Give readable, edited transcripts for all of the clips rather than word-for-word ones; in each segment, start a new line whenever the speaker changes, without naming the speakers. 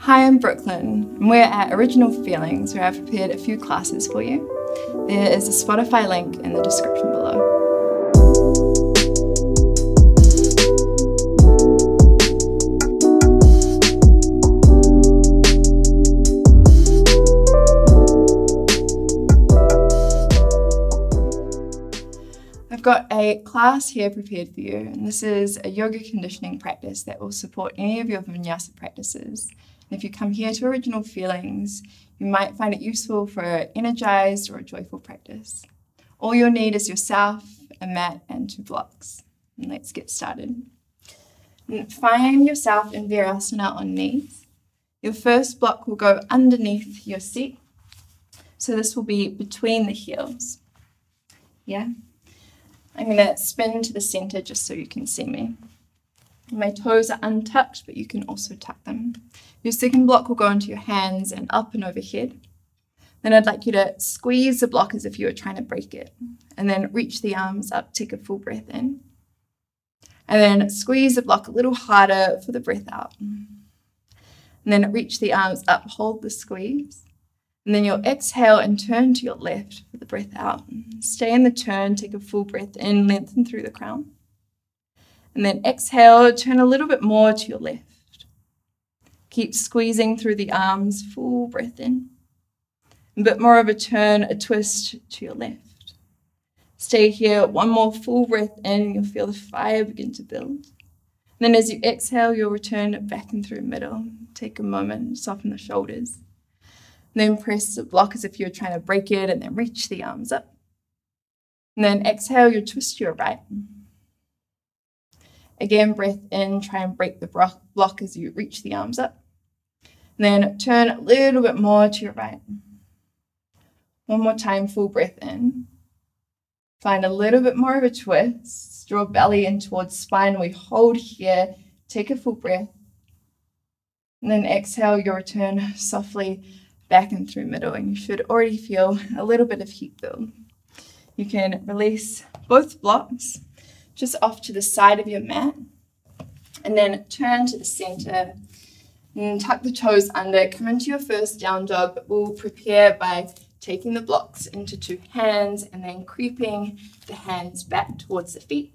Hi, I'm Brooklyn, and we're at Original Feelings, where I've prepared a few classes for you. There is a Spotify link in the description below. I've got a class here prepared for you, and this is a yoga conditioning practice that will support any of your vinyasa practices. And if you come here to Original Feelings, you might find it useful for an energized or a joyful practice. All you'll need is yourself, a mat, and 2 blocks. And let's get started. And find yourself in vinyasaflow on knees. Your first block will go underneath your seat, so this will be between the heels. Yeah? I'm going to spin to the center just so you can see me. My toes are untucked, but you can also tuck them. Your second block will go into your hands and up and overhead. Then I'd like you to squeeze the block as if you were trying to break it. And then reach the arms up, take a full breath in. And then squeeze the block a little harder for the breath out. And then reach the arms up, hold the squeeze. And then you'll exhale and turn to your left for the breath out. Stay in the turn, take a full breath in, lengthen through the crown. And then exhale, turn a little bit more to your left. Keep squeezing through the arms, full breath in. A bit more of a turn, a twist to your left. Stay here, one more full breath in, you'll feel the fire begin to build. And then as you exhale, you'll return back and through middle. Take a moment, soften the shoulders. Then press the block as if you're trying to break it, and then reach the arms up. And then exhale, you'll twist to your right. Again, breath in, try and break the block as you reach the arms up. And then turn a little bit more to your right. One more time, full breath in. Find a little bit more of a twist. Draw belly in towards spine. We hold here. Take a full breath. And then exhale, you'll return softly back and through middle, and you should already feel a little bit of heat build. You can release both blocks just off to the side of your mat, and then turn to the center and tuck the toes under. Come into your first down dog, but we'll prepare by taking the blocks into 2 hands and then creeping the hands back towards the feet.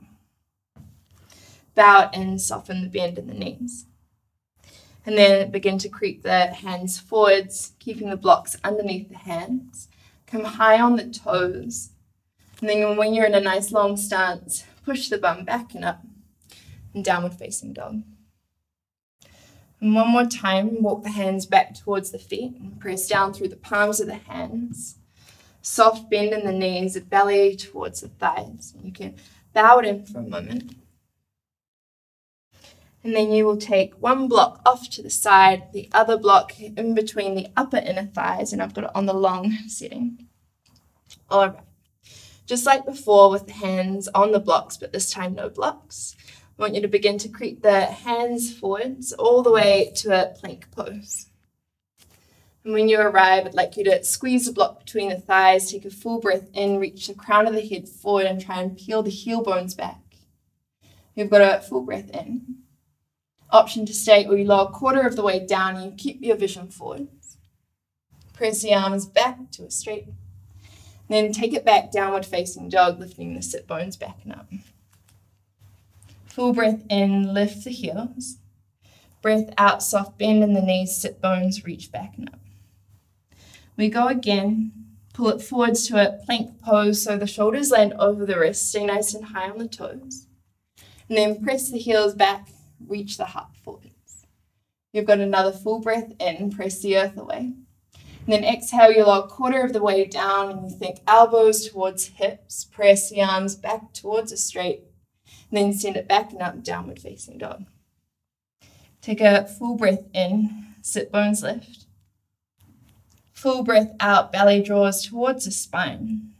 Bow and soften the bend in the knees. And then begin to creep the hands forwards, keeping the blocks underneath the hands. Come high on the toes. And then when you're in a nice long stance, push the bum back and up, and downward facing dog. And one more time, walk the hands back towards the feet and press down through the palms of the hands. Soft bend in the knees, the belly towards the thighs. You can bow it in for a moment. And then you will take one block off to the side, the other block in between the upper inner thighs, and I've got it on the long setting. All right. Just like before with the hands on the blocks, but this time no blocks. I want you to begin to creep the hands forwards all the way to a plank pose. And when you arrive, I'd like you to squeeze the block between the thighs, take a full breath in, reach the crown of the head forward, and try and peel the heel bones back. You've got a full breath in. Option to stay, or you lower a quarter of the way down and you keep your vision forwards. Press the arms back to a straight. Then take it back, downward facing dog, lifting the sit bones back and up. Full breath in, lift the heels. Breath out, soft bend in the knees, sit bones, reach back and up. We go again, pull it forwards to a plank pose so the shoulders land over the wrists, stay nice and high on the toes. And then press the heels back, reach the heart forwards. You've got another full breath in, press the earth away. And then exhale, you lower a quarter of the way down and you think elbows towards hips, press the arms back towards a straight, and then send it back and up, downward facing dog. Take a full breath in, sit bones lift. Full breath out, belly draws towards the spine.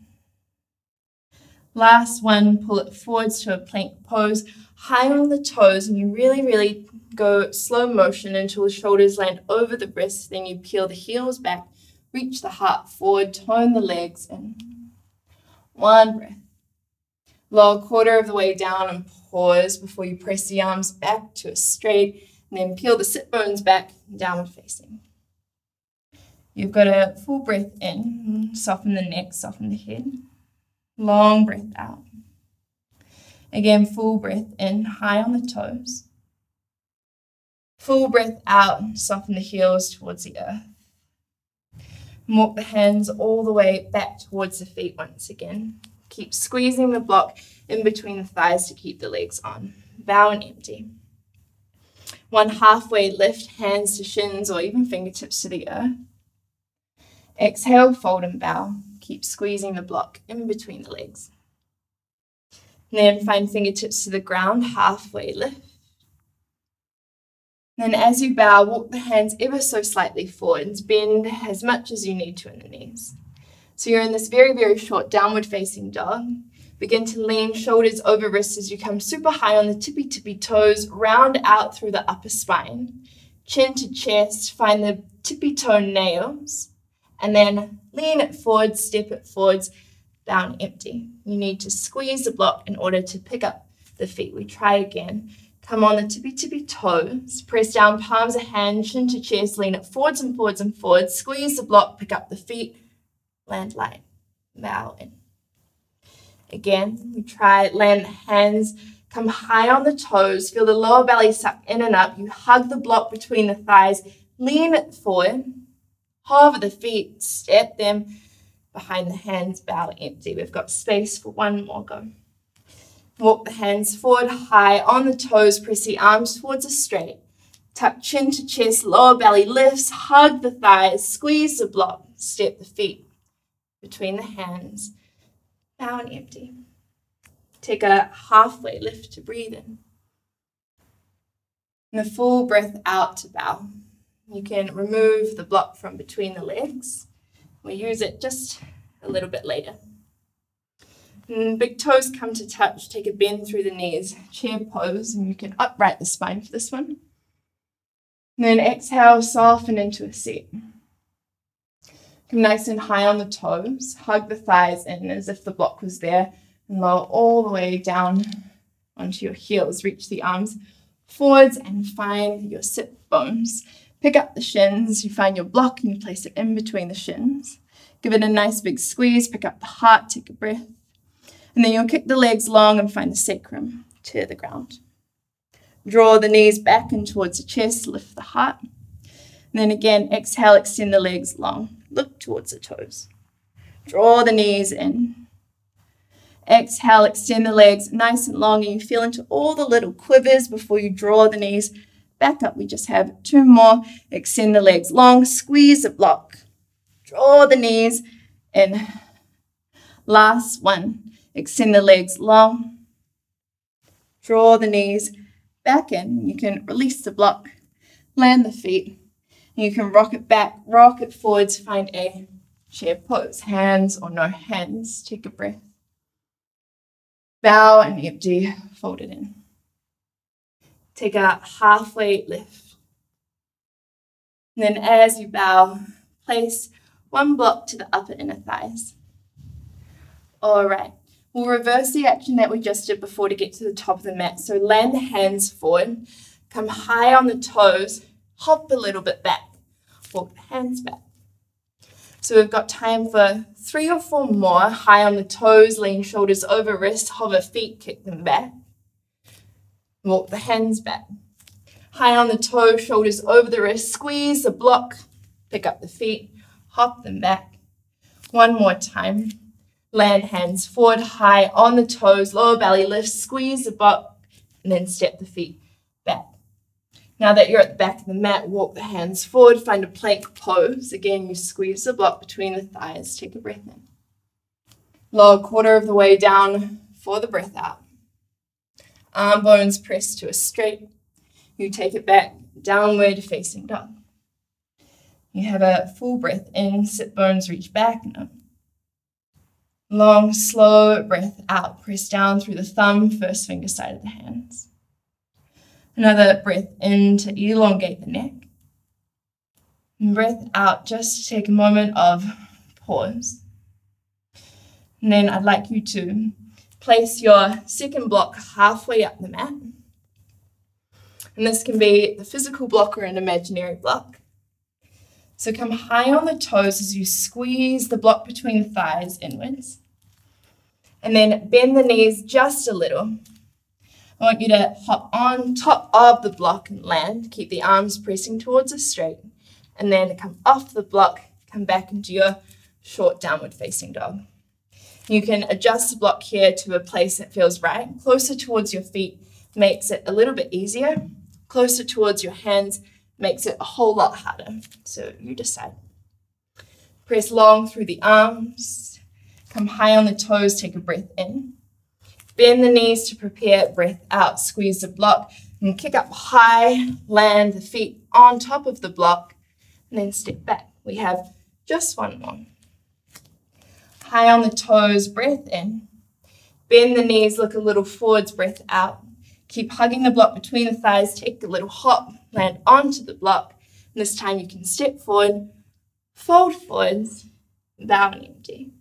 Last one, pull it forwards to a plank pose, high on the toes, and you really go slow motion until the shoulders land over the wrists. Then you peel the heels back, reach the heart forward, tone the legs in. One breath. Lower a quarter of the way down and pause before you press the arms back to a straight And then peel the sit bones back, downward facing. You've got a full breath in, soften the neck, soften the head. Long breath out. Again, full breath in, high on the toes. Full breath out, soften the heels towards the earth. And walk the hands all the way back towards the feet once again. Keep squeezing the block in between the thighs to keep the legs on. Bow and empty. One halfway lift, hands to shins or even fingertips to the earth. Exhale, fold and bow. Keep squeezing the block in between the legs. And then find fingertips to the ground, halfway lift. Then as you bow, walk the hands ever so slightly forwards. Bend as much as you need to in the knees. So you're in this very, very short downward facing dog. Begin to lean shoulders over wrists as you come super high on the tippy toes. Round out through the upper spine. Chin to chest, find the tippy toe nails. And then lean it forwards, step it forwards, down empty. You need to squeeze the block in order to pick up the feet. We try again. Come on the tippy toes. Press down, palms of hand, chin to chest, lean it forwards and forwards and forwards. Squeeze the block, pick up the feet, land light, bow in. Again, we try, land the hands, come high on the toes, feel the lower belly suck in and up. You hug the block between the thighs, lean it forward. Hover the feet, step them behind the hands, bow empty. We've got space for one more go. Walk the hands forward, high on the toes, press the arms towards the straight. Tuck chin to chest, lower belly lifts, hug the thighs, squeeze the block, step the feet between the hands, bow and empty. Take a halfway lift to breathe in. And a full breath out to bow. You can remove the block from between the legs. We'll use it just a little bit later. And big toes come to touch. Take a bend through the knees. Chair pose, and you can upright the spine for this one. And then exhale, soften into a seat. Come nice and high on the toes. Hug the thighs in as if the block was there. And lower all the way down onto your heels. Reach the arms forwards and find your sit bones. Pick up the shins, you find your block and you place it in between the shins. Give it a nice big squeeze, pick up the heart, take a breath. And then you'll kick the legs long and find the sacrum to the ground. Draw the knees back and towards the chest, lift the heart. And then again, exhale, extend the legs long, look towards the toes. Draw the knees in. Exhale, extend the legs nice and long, and you feel into all the little quivers before you draw the knees back up. We just have two more. Extend the legs long, squeeze the block. Draw the knees in. Last one. Extend the legs long. Draw the knees back in. You can release the block, land the feet. You can rock it back, rock it forwards, find a chair pose. Hands or no hands. Take a breath. Bow and empty, fold it in. Take a halfway lift. And then as you bow, place one block to the upper inner thighs. All right, we'll reverse the action that we just did before to get to the top of the mat. So land the hands forward, come high on the toes, hop a little bit back, walk the hands back. So we've got time for 3 or 4 more. High on the toes, lean shoulders over wrist, hover feet, kick them back. Walk the hands back. High on the toe, shoulders over the wrist, squeeze the block, pick up the feet, hop them back. One more time. Land hands forward, high on the toes, lower belly lift, squeeze the block, and then step the feet back. Now that you're at the back of the mat, walk the hands forward, find a plank pose. Again, you squeeze the block between the thighs, take a breath in. Lower quarter of the way down for the breath out. Arm bones press to a straight. You take it back, downward facing dog. You have a full breath in, sit bones reach back and up. Long, slow breath out, press down through the thumb, first finger side of the hands. Another breath in to elongate the neck. And breath out just to take a moment of pause. And then I'd like you to place your second block halfway up the mat. And this can be the physical block or an imaginary block. So come high on the toes as you squeeze the block between the thighs inwards. And then bend the knees just a little. I want you to hop on top of the block and land. Keep the arms pressing towards us straight. And then come off the block, come back into your short downward facing dog. You can adjust the block here to a place that feels right. Closer towards your feet makes it a little bit easier. Closer towards your hands makes it a whole lot harder. So you decide. Press long through the arms. Come high on the toes, take a breath in. Bend the knees to prepare, breath out. Squeeze the block and kick up high. Land the feet on top of the block and then step back. We have just one more. High on the toes, breath in. Bend the knees, look a little forwards, breath out. Keep hugging the block between the thighs, take a little hop, land onto the block. And this time you can step forward, fold forwards, bow and empty.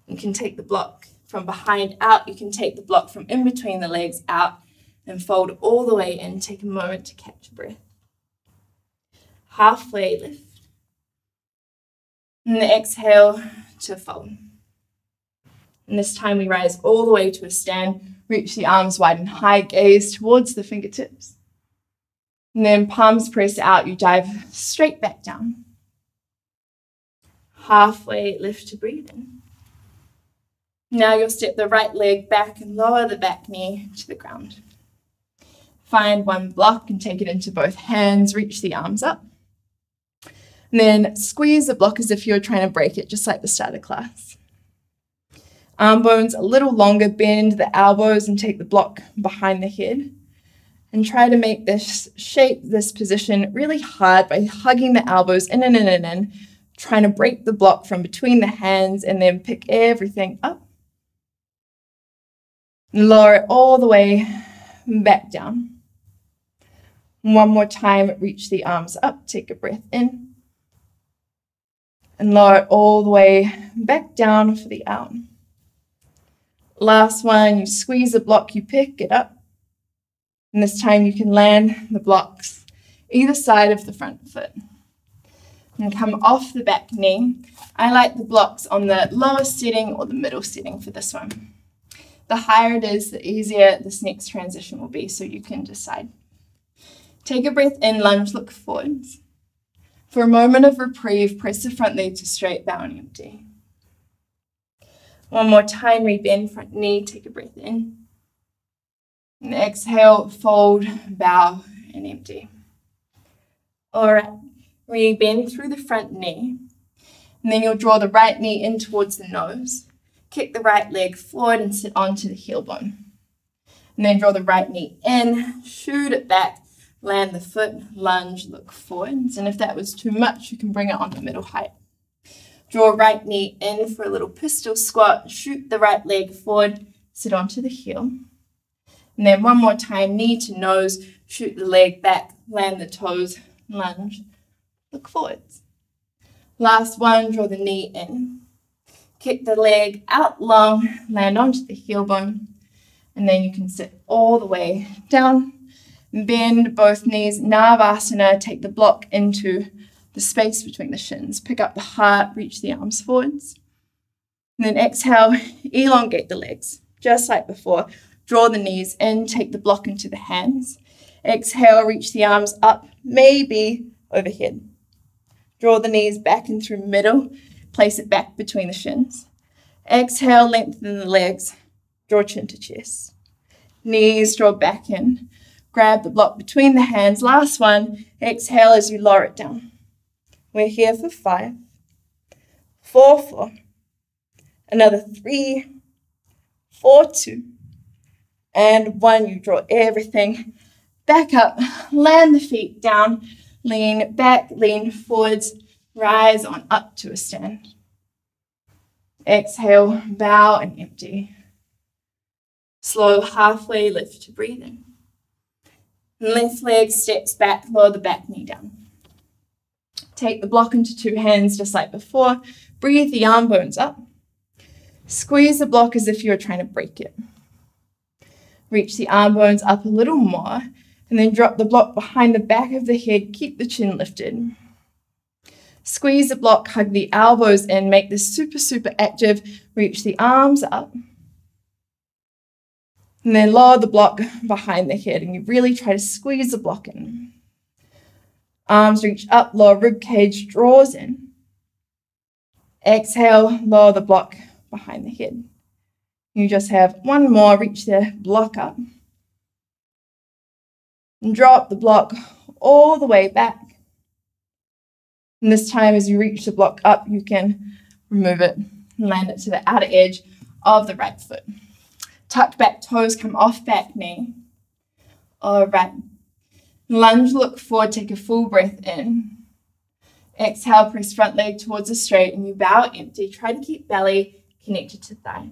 You can take the block from behind out. You can take the block from in between the legs out and fold all the way in. Take a moment to catch your breath. Halfway lift. And then exhale to fold. And this time we rise all the way to a stand. Reach the arms wide and high, gaze towards the fingertips. And then palms press out, you dive straight back down. Halfway lift to breathe in. Now you'll step the right leg back and lower the back knee to the ground. Find one block and take it into both hands, reach the arms up. And then squeeze the block as if you're trying to break it, just like the start of class. Arm bones a little longer, bend the elbows and take the block behind the head. And try to make this shape, this position really hard by hugging the elbows in and in and in, trying to break the block from between the hands and then pick everything up. And lower it all the way back down. One more time, reach the arms up, take a breath in. And lower it all the way back down for the out. Last one, you squeeze the block, you pick it up. And this time you can land the blocks either side of the front foot. And come off the back knee. I like the blocks on the lower setting or the middle setting for this one. The higher it is, the easier this next transition will be, so you can decide. Take a breath in, lunge, look forwards. For a moment of reprieve, press the front leg to straight, bow and empty. One more time, rebend front knee, take a breath in. And exhale, fold, bow and empty. All right, rebend through the front knee. And then you'll draw the right knee in towards the nose. Kick the right leg forward and sit onto the heel bone. And then draw the right knee in, shoot it back, land the foot, lunge, look forwards. And if that was too much, you can bring it onto middle height. Draw right knee in for a little pistol squat, shoot the right leg forward, sit onto the heel. And then one more time, knee to nose, shoot the leg back, land the toes, lunge, look forwards. Last one, draw the knee in. Kick the leg out long, land onto the heel bone. And then you can sit all the way down. Bend both knees, Navasana, take the block into the space between the shins. Pick up the heart, reach the arms forwards. And then exhale, elongate the legs, just like before. Draw the knees in, take the block into the hands. Exhale, reach the arms up, maybe overhead. Draw the knees back in through middle, place it back between the shins. Exhale, lengthen the legs, draw chin to chest. Knees draw back in. Grab the block between the hands. Last one, exhale as you lower it down. We're here for 5, 4, 4, another 3, 4, 2, and 1. You draw everything back up, land the feet down, lean back, lean forwards, rise on up to a stand. Exhale, bow and empty. Slow halfway lift to breathe in. Left leg steps back, lower the back knee down. Take the block into 2 hands just like before. Breathe the arm bones up. Squeeze the block as if you're trying to break it. Reach the arm bones up a little more And then drop the block behind the back of the head. Keep the chin lifted. Squeeze the block, hug the elbows in. Make this super, super active. Reach the arms up. And then lower the block behind the head. And you really try to squeeze the block in. Arms reach up, lower rib cage draws in. Exhale, lower the block behind the head. You just have one more. Reach the block up. And drop the block all the way back. And this time, as you reach the block up, you can remove it and land it to the outer edge of the right foot. Tuck back toes, come off back knee. All right. Lunge, look forward, take a full breath in. Exhale, press front leg towards the straight, and you bow empty. Try to keep belly connected to thigh.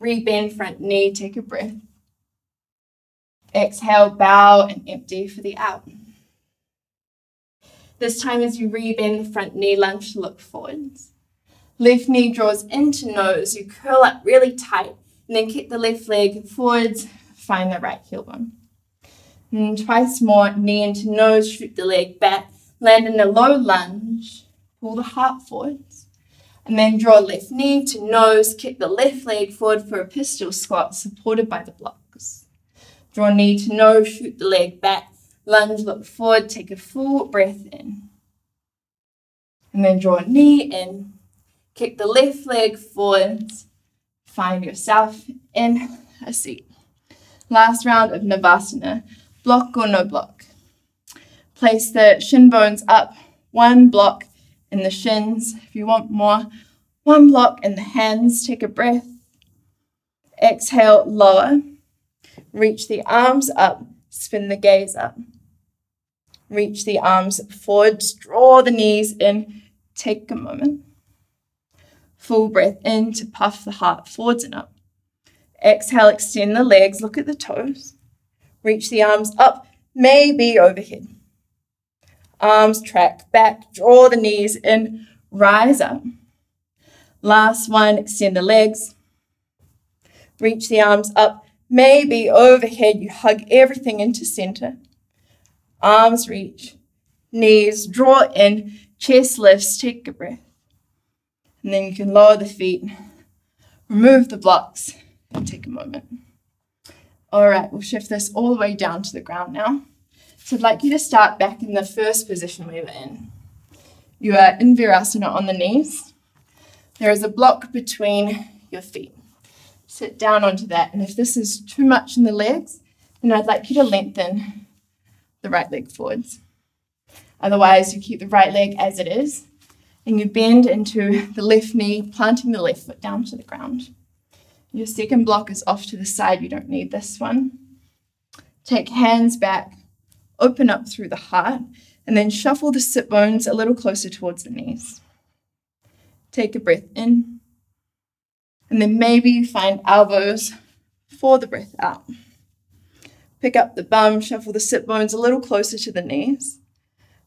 Rebend front knee, take a breath. Exhale, bow and empty for the out. This time as you rebend the front knee, lunge to look forwards. Left knee draws into nose. You curl up really tight and then kick the left leg forwards. Find the right heel bone. And twice more, knee into nose, shoot the leg back. Land in a low lunge. Pull the heart forwards. And then draw left knee to nose. Kick the left leg forward for a pistol squat supported by the blocks. Draw knee to nose, shoot the leg back, lunge, look forward, take a full breath in. And then draw knee in, kick the left leg forwards, find yourself in a seat. Last round of Navasana, block or no block. Place the shin bones up, one block in the shins. If you want more, one block in the hands. Take a breath. Exhale, lower. Reach the arms up, spin the gaze up. Reach the arms forwards, draw the knees in, take a moment. Full breath in to puff the heart forwards and up. Exhale, extend the legs, look at the toes. Reach the arms up, maybe overhead. Arms track back, draw the knees in, rise up. Last one, extend the legs. Reach the arms up, maybe overhead, you hug everything into center. Arms reach, knees draw in, chest lifts, take a breath. And then you can lower the feet, remove the blocks, and take a moment. All right, we'll shift this all the way down to the ground now. So I'd like you to start back in the first position we were in. You are in Virasana on the knees. There is a block between your feet. Sit down onto that, and if this is too much in the legs, then I'd like you to lengthen the right leg forwards. Otherwise, you keep the right leg as it is, and you bend into the left knee, planting the left foot down to the ground. Your second block is off to the side. You don't need this one. Take hands back, open up through the heart, and then shuffle the sit bones a little closer towards the knees. Take a breath in. And then maybe you find elbows for the breath out. Pick up the bum, shuffle the sit bones a little closer to the knees.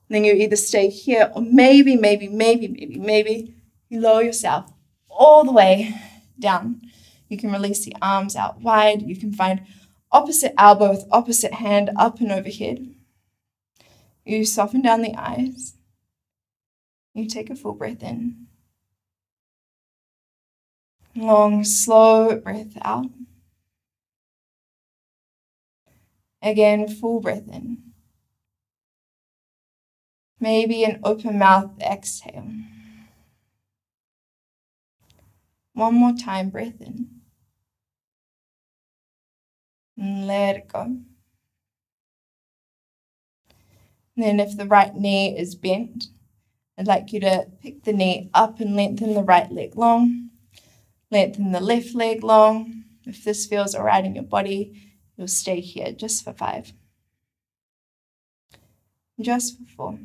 And then you either stay here or maybe you lower yourself all the way down. You can release the arms out wide. You can find opposite elbow with opposite hand up and overhead. You soften down the eyes. You take a full breath in. Long, slow breath out. Again, full breath in. Maybe an open mouth exhale. One more time, breath in. And let it go. And then if the right knee is bent, I'd like you to pick the knee up and lengthen the right leg long. Lengthen the left leg long. If this feels all right in your body, you'll stay here just for 5. Just for 4.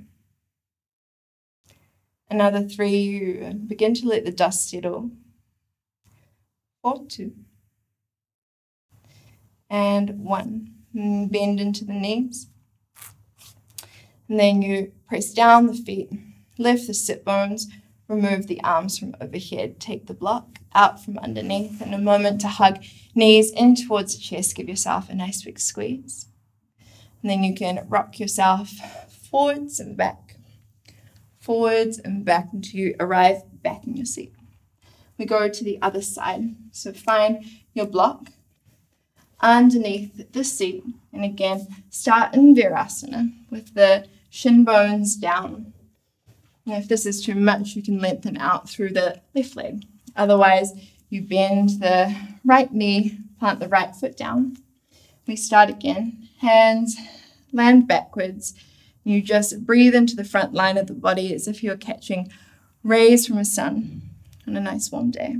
Another 3, you begin to let the dust settle. 4, 2. And 1. And bend into the knees. And then you press down the feet, lift the sit bones, remove the arms from overhead, take the block out from underneath, and a moment to hug knees in towards the chest. Give yourself a nice big squeeze. And then you can rock yourself forwards and back until you arrive back in your seat. We go to the other side. So find your block underneath the seat. And again, start in Virasana with the shin bones down. And if this is too much, you can lengthen out through the left leg. Otherwise, you bend the right knee, plant the right foot down. We start again. Hands land backwards. You just breathe into the front line of the body as if you're catching rays from a sun on a nice warm day.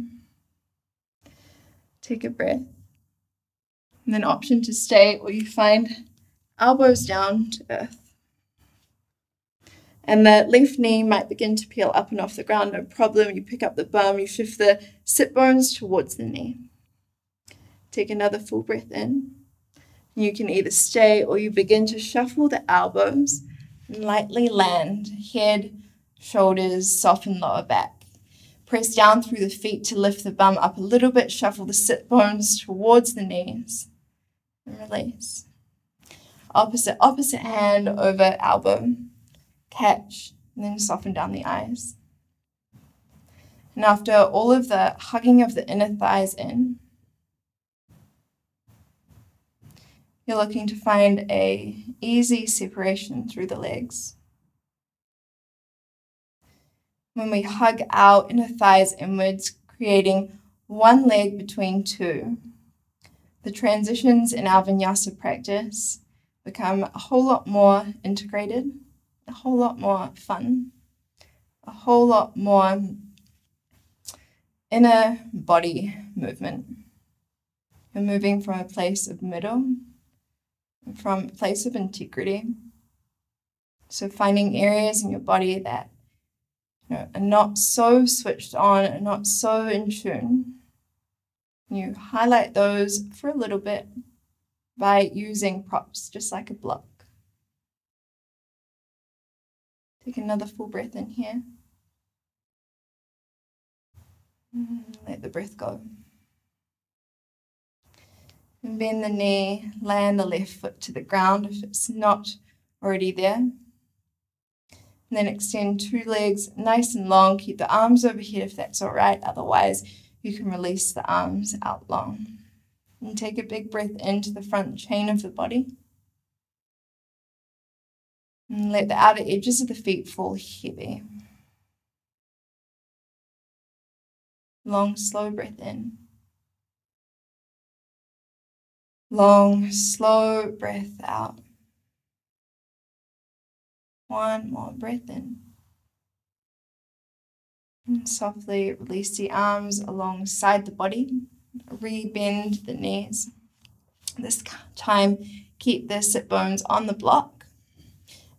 Take a breath. And then option to stay, or you find elbows down to earth. And the left knee might begin to peel up and off the ground, no problem. You pick up the bum, you shift the sit bones towards the knee. Take another full breath in. You can either stay or you begin to shuffle the elbows and lightly land, head, shoulders, soften lower back. Press down through the feet to lift the bum up a little bit, shuffle the sit bones towards the knees, and release. Opposite hand over elbow, catch, and then soften down the eyes. And after all of the hugging of the inner thighs in, you're looking to find an easy separation through the legs. When we hug our inner thighs inwards, creating one leg between two, the transitions in our vinyasa practice become a whole lot more integrated, a whole lot more fun, a whole lot more inner body movement. You're moving from a place of middle, from a place of integrity. So finding areas in your body that are not so switched on and not so in tune. You highlight those for a little bit by using props, just like a block. Take another full breath in here. Let the breath go. And bend the knee, land the left foot to the ground if it's not already there. And then extend two legs nice and long. Keep the arms overhead if that's all right. Otherwise, you can release the arms out long. And take a big breath into the front chain of the body. And let the outer edges of the feet fall heavy. Long, slow breath in. Long, slow breath out. One more breath in. And softly release the arms alongside the body. Rebend the knees. This time, keep the sit bones on the block.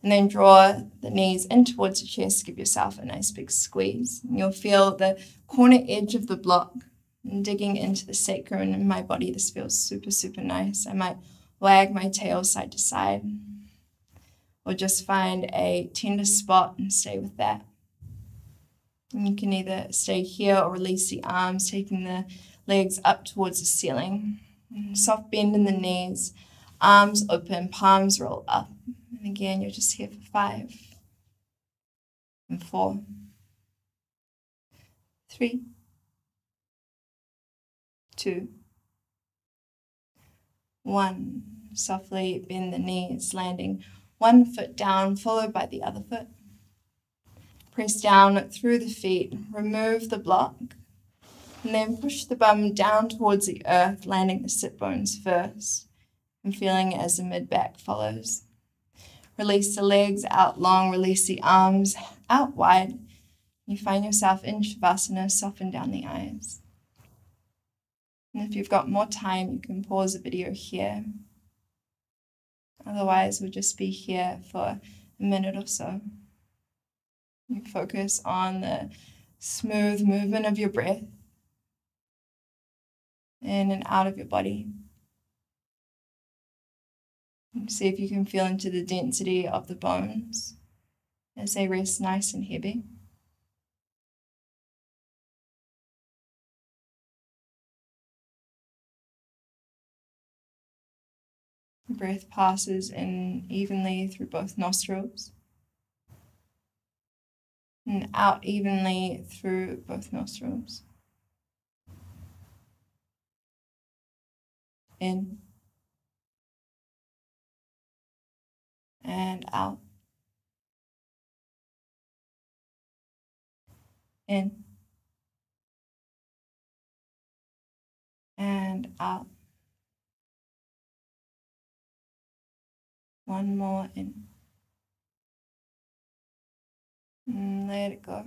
And then draw the knees in towards the chest. Give yourself a nice big squeeze. And you'll feel the corner edge of the block and digging into the sacrum. And in my body, this feels super, super nice. I might wag my tail side to side. Or just find a tender spot and stay with that. And you can either stay here or release the arms, taking the legs up towards the ceiling. And soft bend in the knees, arms open, palms roll up. And again, you're just here for 5 and 4, 3, 2, 1. Softly bend the knees, landing one foot down, followed by the other foot. Press down through the feet, remove the block, and then push the bum down towards the earth, landing the sit bones first, and feeling as the mid-back follows. Release the legs out long, release the arms out wide. You find yourself in Shavasana, soften down the eyes. And if you've got more time, you can pause the video here. Otherwise, we'll just be here for a minute or so. You focus on the smooth movement of your breath in and out of your body. See if you can feel into the density of the bones as they rest nice and heavy. The breath passes in evenly through both nostrils and out evenly through both nostrils. In and out. In and out. One more in. And let it go.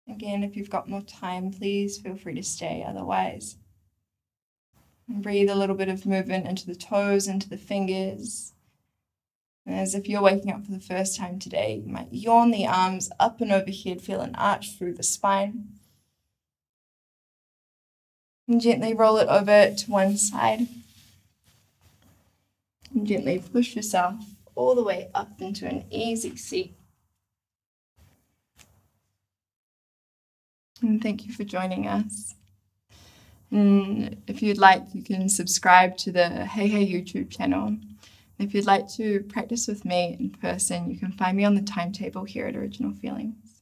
Again, if you've got more time, please feel free to stay. Otherwise, breathe a little bit of movement into the toes, into the fingers. And as if you're waking up for the first time today, you might yawn the arms up and overhead, feel an arch through the spine. And gently roll it over to one side. And gently push yourself all the way up into an easy seat. And thank you for joining us. And if you'd like, you can subscribe to the Hey Hey YouTube channel. If you'd like to practice with me in person, you can find me on the timetable here at Original Feelings.